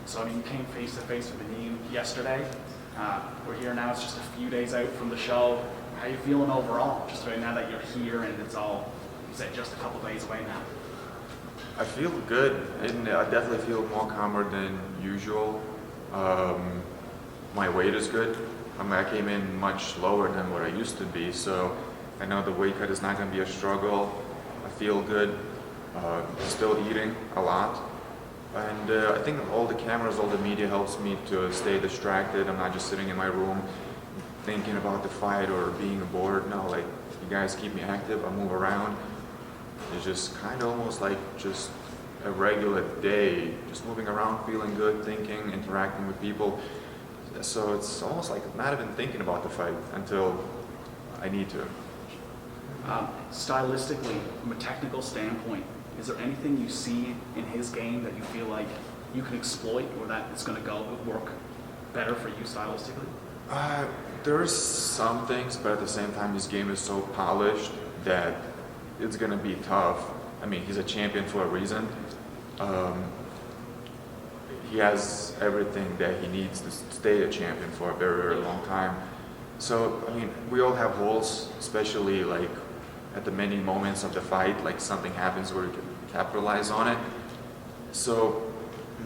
So, I mean, you came face to face with Vadim yesterday. We're here now, it's just a few days out from the show. How are you feeling overall, just right now that you're here and it's all, you said, just a couple days away now? I feel good, and I definitely feel more calmer than usual. My weight is good. I mean, I came in much lower than what I used to be, so I know the weight cut is not going to be a struggle. I feel good. Still eating a lot. And I think all the cameras, all the media helps me to stay distracted. I'm not just sitting in my room thinking about the fight or being bored. No, like, you guys keep me active. I move around. It's just kind of almost like just a regular day, just moving around, feeling good, thinking, interacting with people. So it's almost like not even thinking about the fight until I need to. Stylistically, from a technical standpoint, is there anything you see in his game that you feel like you can exploit or that it's going to work better for you stylistically? There's some things, but at the same time, his game is so polished that it's going to be tough. I mean, he's a champion for a reason. He has everything that he needs to stay a champion for a very, very long time. So, I mean, we all have holes, especially like at the many moments of the fight, like something happens where we can capitalize on it. So,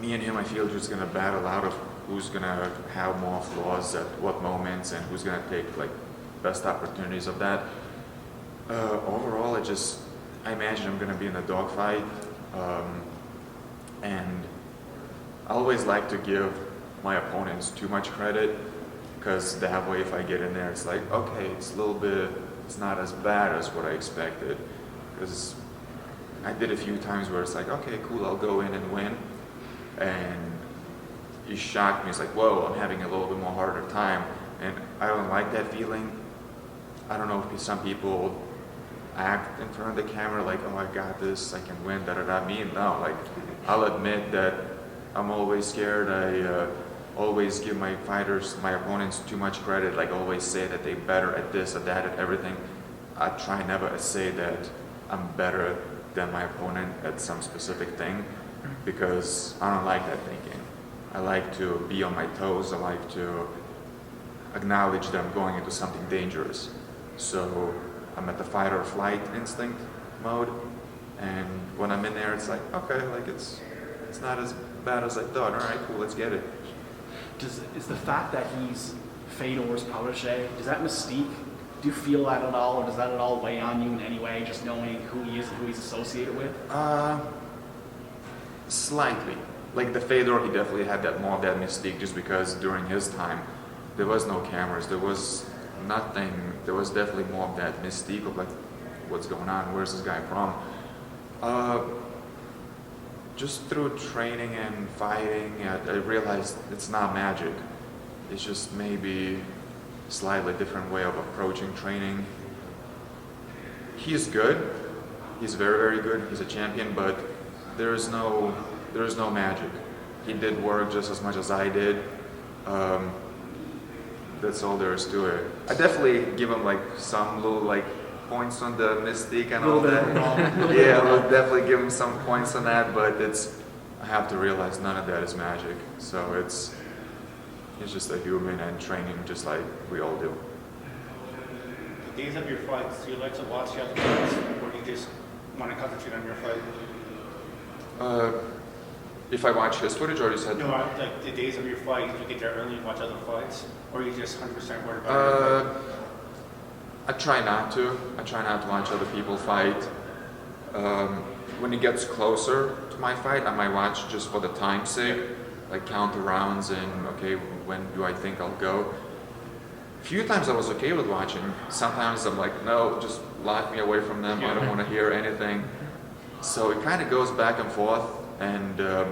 me and him, I feel, just gonna battle out of who's gonna have more flaws at what moments and who's gonna take like best opportunities of that. Overall, I imagine I'm gonna be in a dogfight, and I always like to give my opponents too much credit, because that way if I get in there, it's like, okay, it's not as bad as what I expected. Because I did a few times where it's like, okay, cool, I'll go in and win. And he shocked me. It's like, whoa, I'm having a little bit more harder time. And I don't like that feeling. I don't know if some people act in front of the camera like, oh, I got this, I can win, da-da-da. Me, no, like, I'll admit that I'm always scared. I always give my opponents too much credit, like always say that they're better at this or that, at everything. I try never to say that I'm better than my opponent at some specific thing, because I don't like that thinking. I like to be on my toes. I like to acknowledge that I'm going into something dangerous. So I'm at the fight or flight instinct mode, and when I'm in there, it's like, okay, like it's not as bad as I thought. All right, cool, let's get it. Is the fact that he's Fedor's protege, does that mystique, do you feel that at all, or does that at all weigh on you in any way, just knowing who he is and who he's associated with? Slightly. Like the Fedor, he definitely had more of that mystique, just because during his time, there was no cameras, there was nothing, there was definitely more of that mystique of like, what's going on, where's this guy from? Just through training and fighting, I realized it's not magic. It's just maybe a slightly different way of approaching training. He's good. He's very, very good. He's a champion, but there's no magic. He did work just as much as I did. That's all there is to it. I definitely give him like some little like points on the mystique and all that. Yeah, I will definitely give him some points on that, but I have to realize none of that is magic. So he's just a human and training just like we all do. The days of your fights, do you like to watch the other fights, or do you just want to concentrate on your fight? If I watch his footage, or you said? No, like the days of your fight, you get there early and watch other fights, or are you just 100% worried about your fight? I try not to. I try not to watch other people fight. When it gets closer to my fight, I might watch just for the time's sake, like count the rounds and, okay, when do I think I'll go? A few times I was okay with watching. Sometimes I'm like, no, just lock me away from them. I don't want to hear anything. So it kind of goes back and forth, and I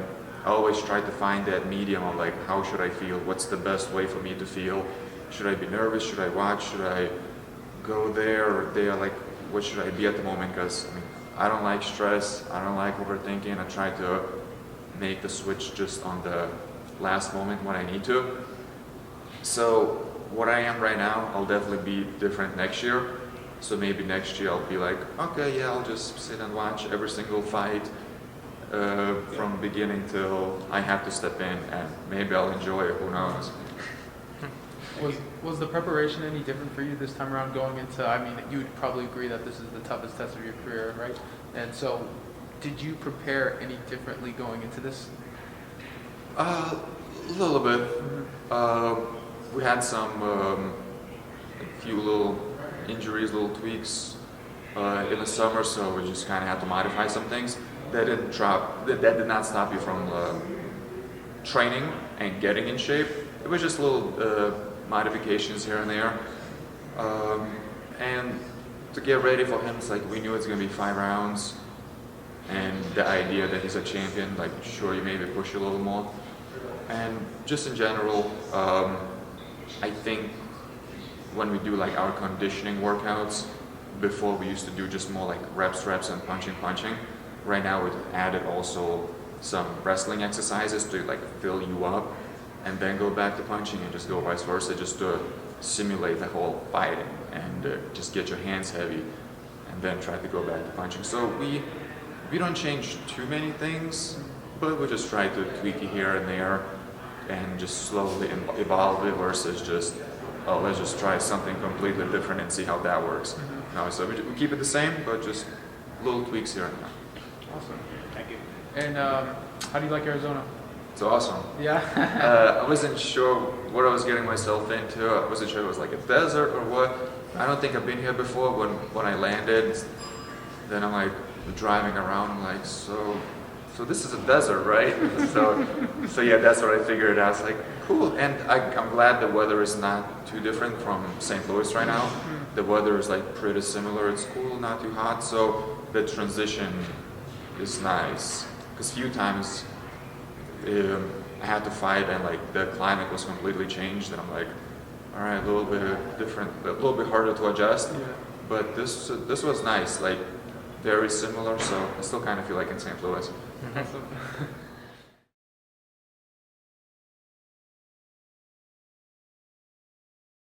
always try to find that medium of like, how should I feel? What's the best way for me to feel? Should I be nervous? Should I watch? Should I go there or there? Like, what should I be at the moment? Because I don't like stress. I don't like overthinking. I try to make the switch just on the last moment when I need to. So what I am right now, I'll definitely be different next year. So maybe next year I'll be like, okay, yeah, I'll just sit and watch every single fight. from beginning till I have to step in, and maybe I'll enjoy it. Who knows? Was the preparation any different for you this time around going into, I mean, you would probably agree that this is the toughest test of your career, right? And so, did you prepare any differently going into this? A little bit. We had some, a few little injuries, little tweaks in the summer, so we just kind of had to modify some things. That did not stop you from training and getting in shape. It was just little modifications here and there. And to get ready for him, it's like we knew it's going to be 5 rounds. And the idea that he's a champion, like, sure, you maybe push a little more. And just in general, I think when we do like our conditioning workouts, before we used to do just more like reps, and punching. Right now we've added also some wrestling exercises to like fill you up and then go back to punching, and just go vice versa, just to simulate the whole fighting and just get your hands heavy and then try to go back to punching. So we don't change too many things, but we just try to tweak it here and there and just slowly evolve it versus just, oh, let's just try something completely different and see how that works. No, so we keep it the same, but just little tweaks here and there. Awesome. Thank you. And how do you like Arizona? It's awesome. Yeah. I wasn't sure what I was getting myself into. I wasn't sure it was like a desert or what. I don't think I've been here before. When I landed, then I'm like driving around. I'm like, so this is a desert, right? so yeah, that's what I figured out. I was like, cool. And I'm glad the weather is not too different from St. Louis right now. The weather is like pretty similar. It's cool, not too hot. So the transition is nice. Because few times I had to fight and like the climate was completely changed, and I'm like, all right, a little bit different, a little bit harder to adjust. Yeah. But this was nice, like very similar. So I still kind of feel like in St. Louis. Awesome.